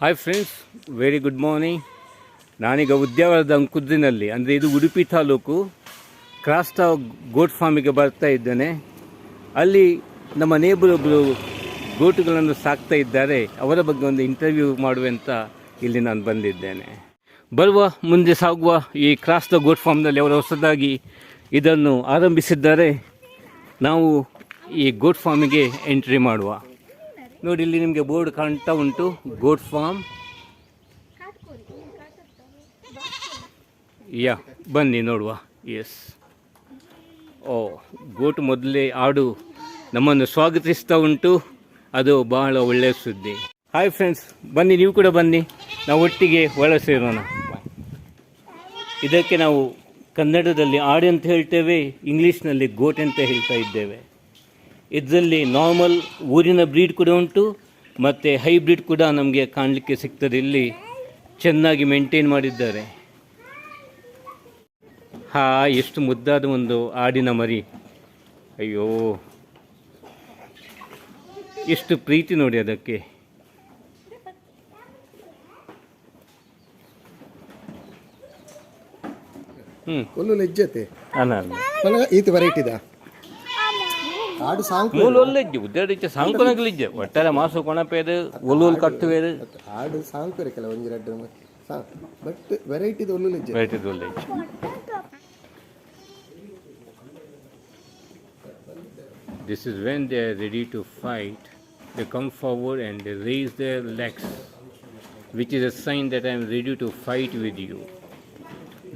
Hi friends, very good morning. ನಾನೀಗ ಉದ್ಯಾವರದ ಅಂಕುದ್ರಿನಲ್ಲಿ, ಅಂದರೆ ಇದು ಉಡುಪಿ ತಾಲೂಕು ಕ್ರಾಸ್ತಾ ಗೋಟ್ ಫಾರ್ಮಿಗೆ ಬರ್ತಾ ಇದ್ದೇನೆ. ಅಲ್ಲಿ ನಮ್ಮ ನೇಬರೊಬ್ಬರು ಗೋಟುಗಳನ್ನು ಸಾಕ್ತಾ ಇದ್ದಾರೆ. ಅವರ ಬಗ್ಗೆ ಒಂದು ಇಂಟರ್ವ್ಯೂ ಮಾಡುವಂತ ಇಲ್ಲಿ ನಾನು ಬಂದಿದ್ದೇನೆ. ಮುಂದೆ ಸಾಗುವ ಈ ಕ್ರಾಸ್ತಾ ಗೋಟ್ ಫಾರ್ಮ್ನಲ್ಲಿ ಅವರು ಹೊಸದಾಗಿ ಇದನ್ನು ಆರಂಭಿಸಿದ್ದಾರೆ. ನಾವು ಈ ಗೋಟ್ ಫಾರ್ಮಿಗೆ ಎಂಟ್ರಿ ಮಾಡುವ. ನೋಡಿ, ಇಲ್ಲಿ ನಿಮಗೆ ಬೋರ್ಡ್ ಕಾಣ್ತಾ ಉಂಟು, ಗೋಟ್ ಫಾರ್ಮ್. ಬನ್ನಿ ನೋಡುವ. ಎಸ್, ಗೋಟ್ ಮೊದಲೇ ಆಡು ನಮ್ಮನ್ನು ಸ್ವಾಗತಿಸ್ತಾ ಉಂಟು. ಅದು ಬಹಳ ಒಳ್ಳೆಯ ಸುದ್ದಿ. ಹಾಯ್ ಫ್ರೆಂಡ್ಸ್, ಬನ್ನಿ, ನೀವು ಕೂಡ ಬನ್ನಿ, ನಾವು ಒಟ್ಟಿಗೆ ಒಳ ಸೇರೋಣ. ಇದಕ್ಕೆ ನಾವು ಕನ್ನಡದಲ್ಲಿ ಆಡು ಅಂತ ಹೇಳ್ತೇವೆ, ಇಂಗ್ಲೀಷ್ನಲ್ಲಿ ಗೋಟ್ ಅಂತ ಹೇಳ್ತಾ ಇದ್ದೇವೆ. ಇದರಲ್ಲಿ ನಾರ್ಮಲ್ ಊರಿನ ಬ್ರೀಡ್ ಕೂಡ ಉಂಟು ಮತ್ತು ಹೈಬ್ರಿಡ್ ಕೂಡ ನಮಗೆ ಕಾಣಲಿಕ್ಕೆ ಸಿಗ್ತದೆ. ಇಲ್ಲಿ ಚೆನ್ನಾಗಿ ಮೇಂಟೈನ್ ಮಾಡಿದ್ದಾರೆ. ಎಷ್ಟು ಮುದ್ದಾದ ಒಂದು ಆಡಿನ ಮರಿ. ಅಯ್ಯೋ, ಎಷ್ಟು ಪ್ರೀತಿ ನೋಡಿ ಅದಕ್ಕೆ. ಇಜ್ಜತೆ ಈತ ವೆರೈಟಿ ಆಡು ಮೂಲ ಒಳ್ಳೆಜ್ಜೆ ಉದ್ದಾಡಿಚ್ಚೆ ಸಾಂಕೊನಗಲಿಜ್ಜೆ ಒಟ್ಟಾರೆ ಮಾಸು ಕೊಣಪೇದು ಒಲ್ಲೂಲ್ ಕಟ್ಟುವೇದು ಆಡು ಸಾಂಕೊರಿಕಲ್ಲ ಒಂಜಿ ರೆಡ್ಡು ಬಟ್ ವೆರೈಟಿದ ಒಲ್ಲೂಲಿಜ್ಜೆ ವೆರೈಟಿದ ಒಳ್ಳೆಜ್ಜೆ. This is when they are ready to fight. They come forward and they raise their legs, which is a sign that I am ready to fight with you.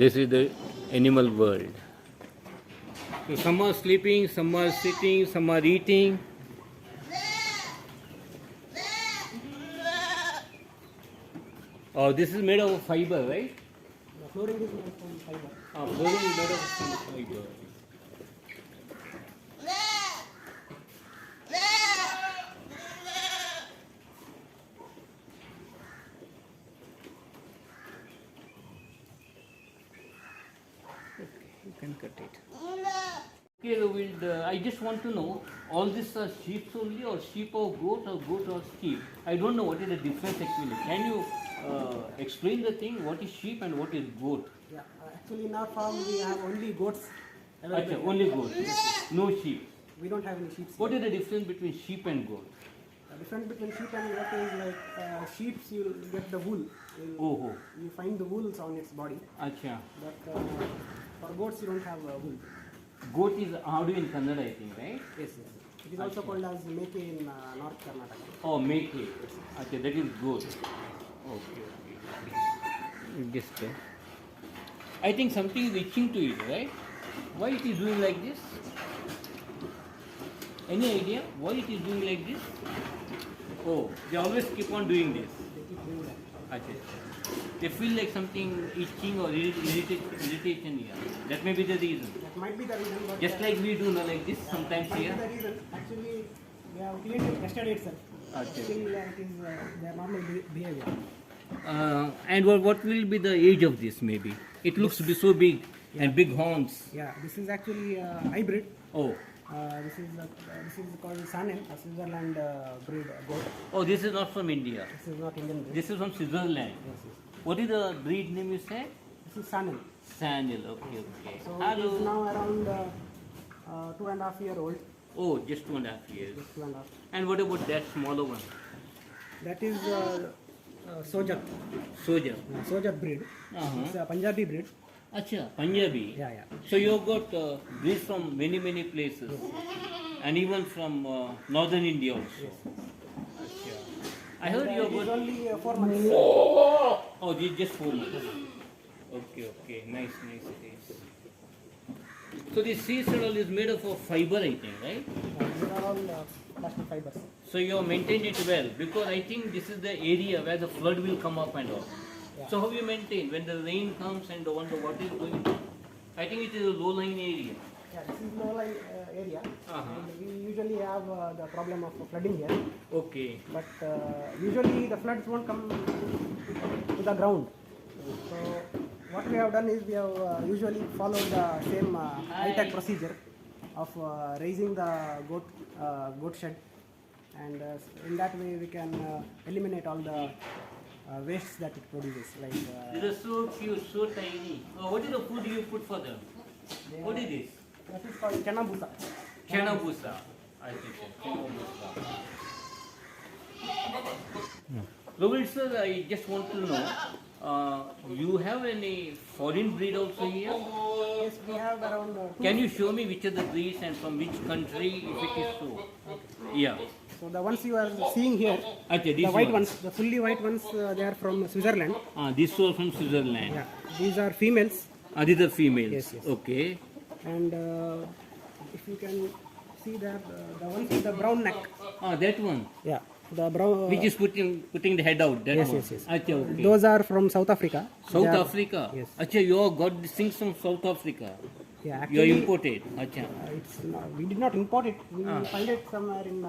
This is the animal world. So some are sleeping, some are sitting, some are eating. Oh, this is made of fiber, right? The flooring is made from fiber. Flooring is made of fiber. Okay, you can cut it. Okay, I just want to know, all these are sheep only, or sheep or goat or sheep? I don't know what is the difference actually. Can you explain the thing? What is sheep and what is goat? Yeah, actually in our farm we have only goats. Achha, only goat, no sheep. We don't have any sheep. What is the difference between sheep and goat? The difference between sheep and goat is like sheep you get the wool. You find the wools on its body. Achha. But for goats you don't have wool. Goat is Adu in Kannada, I think, right? Yes. It is also called as Meke in North Karnataka. Oh, Meke. Okay, that is goat. Okay. Just, I think something is itching to it, right? Why it is doing like this? Any idea why it is doing like this? Oh, they always keep on doing this. They keep doing that. Okay. They feel like something itching or irritation here. That may be the reason. That might be the reason. But just like we do now, like this sometimes might here. Be the reason. Actually, we have cleaned it yesterday itself. Okay. Still, it is their normal behavior. And what will be the age of this? Maybe it looks to be so big and big horns. Yeah, this is actually hybrid. Oh. This is called Sanen, a Switzerland breed goat. Oh, this is not from India. This is not Indian breed. This is from Switzerland. Yes. What is the breed name you said? This is Sanen. Sanel. Okay. So Hello. it is now around 2.5 year old. Oh, just 2.5 years. Just 2.5. And what about that smaller one? That is Sojat. Sojat breed. It's a Punjabi breed. Acha, Punjabi. Yeah. So you have got breeds from many places, and even from northern India also. Yes. Acha. I heard you have got only 4 months. Oh, just 4 months. Okay, nice it is. So this sea saddle is made of fiber, I think, right? These are all plastic fibers. So you have maintained it well, because I think this is the area where the flood will come up and all. Yeah. So how you maintain when the rain comes and the water is going on? I think it is a low-lying area. Yeah, this is low-lying area. And we usually have the problem of flooding here. Okay. But usually the floods won't come to the ground. So what we have done is we have usually followed the same high-tech procedure of raising the goat shed, and in that way we can eliminate all the wastes that it produces. Like These are so cute, so tiny. What is the food you put for them? What is this? that is called chana Chana busa. I think so. Chana busa. Robert sir, I just want to know, you have any foreign breed also here? Yes, we have around Can you show me which are the breeds and from which country, if it is so? Yeah. So the ones you are seeing here, Okay, the this white one. ones, the fully white ones, they are from Switzerland. This was from Switzerland. Yeah, these are females, These are females. Yes, yes. Okay. and if you can see that the ones with the brown neck. That one. Yeah, the brown. Which is putting the head out. That Yes, one. yes, yes. Acha, okay. Those are from South Africa. South They are- Africa. Yes. Acha, you have got these things from South Africa. Yeah, You are actually, imported. Acha. it's not, we did not import it. We find it somewhere in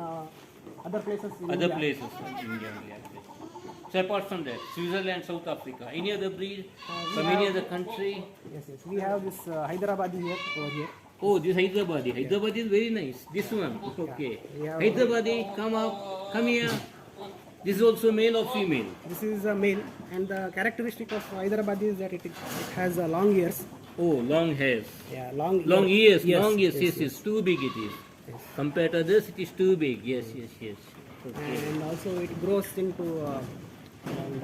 other places. In Other India. places in India. Yes. So apart from that, Switzerland, South Africa. Any other breed from any other country? Yes, yes. We have this Hyderabadi here over here. Oh, this Hyderabadi. Hyderabadi is very nice. This one. Okay. Yeah. Hyderabadi, come up. Come here. This is also male or female? This is a male, and the characteristic of Hyderabadi is that it has long ears. Oh, long hairs. Yeah, long Long ears. Yes, Long ears. yes, Yes, yes. Too big it is. Compared to this, it is too big. Yes, yes, yes. Okay. And also it grows into. And,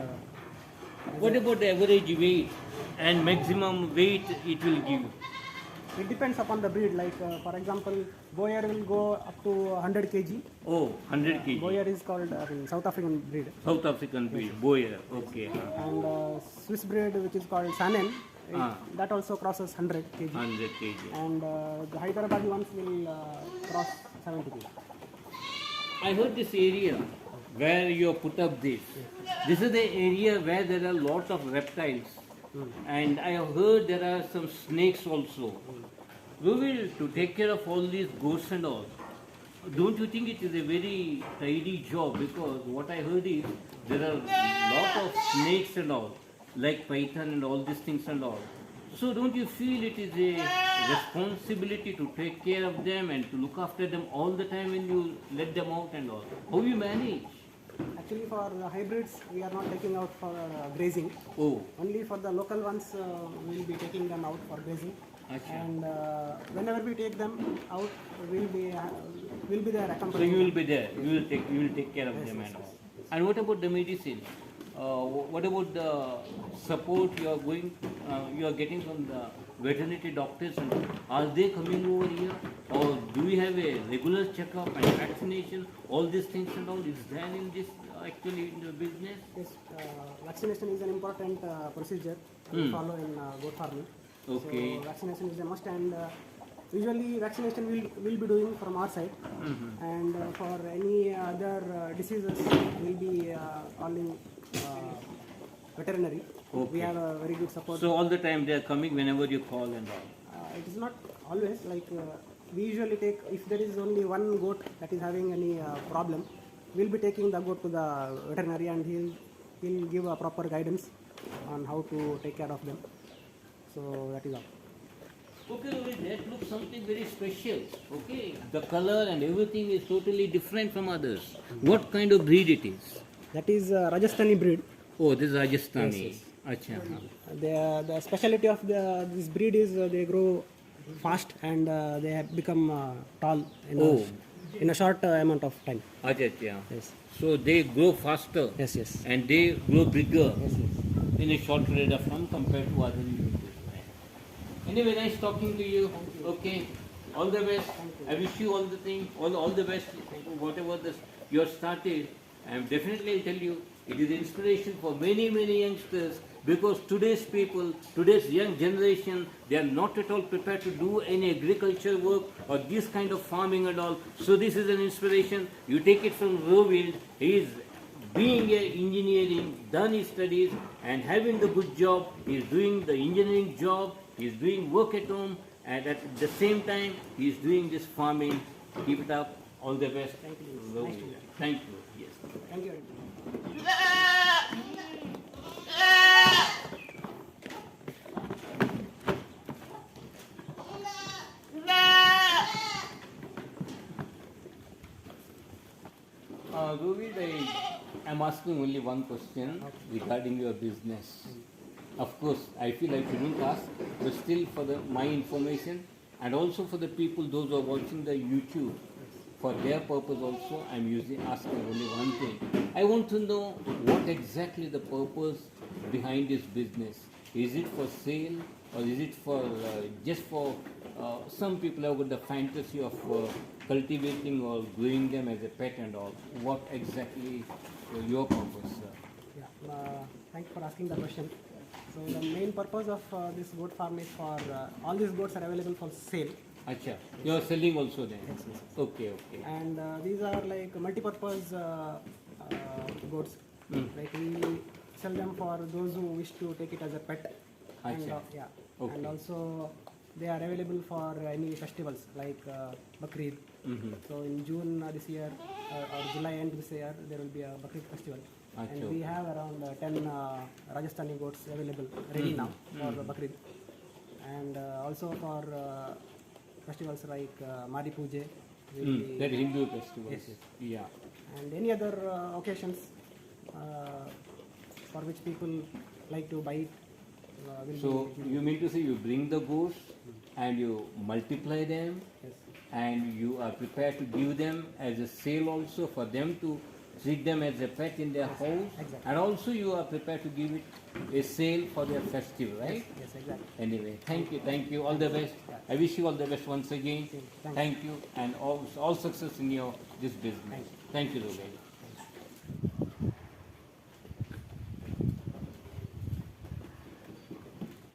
What about the average weight and maximum weight it will give? it depends upon the breed. Like for example, Boyer will go up to 100 kg. Oh, 100 kg. Boyer is called South African breed, South African breed, Boyer. Okay. and Swiss breed which is called Sanen, Ah. that also crosses 100 kg. 100 kg. And the Hyderabadi ones will cross 70 kg. I heard this area where you put up this. This is the area where there are lots of reptiles. And I have heard there are some snakes also. We will to take care of all these ghosts and all. Don't you think it is a very tidy job? Because what I heard is there are lot of snakes and all, like python and all these things and all. So don't you feel it is a responsibility to take care of them and to look after them all the time when you let them out and all? How you manage? Actually, for the hybrids, we are not taking out for grazing. Oh, Only for the local ones, we will be taking them out for grazing. acha. And whenever we take them out, we'll be there So accompanying. you will be there. You will take care of them and all. And what about the medicine? What about the support you are getting from the veterinary doctors? And are they coming over here, or do we have a regular checkup and vaccination? All these things and all is there in this actually in the business. Yes, vaccination is an important procedure we follow in goat farming. Okay. So vaccination is a must, and usually vaccination will be doing from our side. And for any other diseases, we'll be calling veterinary. Okay. We have a very good support. So all the time they are coming whenever you call and all. It is not always like we usually take, if there is only one goat that is having any problem, we'll be taking the goat to the veterinary, and he'll give a proper guidance on how to take care of them. So that is all. Okay, Rohit, that looks something very special. Okay, the color and everything is totally different from others. What kind of breed it is? That is Rajasthani breed. Oh, this is Rajasthani. Yes, yes. Acha. The specialty of this breed is they grow fast, and they have become tall in a short amount of time. Acha, acha. Yes. So they grow faster Yes, yes. and they grow bigger Yes, yes. in a short period of time compared to other individuals. Anyway, nice talking to you. Okay, all the best. I wish you all the things, all the best. Whatever you have started, I am definitely tell you it is inspiration for many youngsters, because today's people, today's young generation, they are not at all prepared to do any agriculture work or this kind of farming and all. So this is an inspiration. You take it from Rowild. He is being a engineering, done his studies and having the good job. He is doing the engineering job. He is doing work at home, and at the same time he is doing this farming. Keep it up. All the best. Thank you. Rowild. Nice to meet you. Thank you. Yes. Thank you. Rowild, I am asking only one question regarding your business. Of course, I feel I shouldn't ask, but still for my information and also for the people, those who are watching the YouTube, for their purpose also, I'm asking only one thing. I want to know what exactly the purpose behind this business. Is it for sale or is it for just for some people have got the fantasy of cultivating or growing them as a pet and all? What exactly your purpose, sir? Yeah, thank you for asking the question. So the main purpose of this goat farm is for all these goats are available for sale. Acha, you are selling also then? Yes, yes. Okay, okay. And these are like multi-purpose goats. Like we sell them for those who wish to take it as a pet. And, Acha. yeah. Okay. And also they are available for any festivals like Bakrid. So in June this year or July end this year there will be a Bakrid festival. Acha. And we have around 10 Rajasthani goats available ready now for Bakrid. And also for festivals like Madi Puja. That Hindu festivals. Yes. Yeah. And any other occasions for which people like to buy it. So you mean to say you bring the goats and you multiply them, Yes. and you are prepared to give them as a sale also for them to treat them as a pet in their house, exactly. and also you are prepared to give it a sale for their festival, right? Yes, exactly. Anyway, thank you, all the best. I wish you all the best once again. Thanks. Thank you, and all success in your this business. Thank you, Ruben.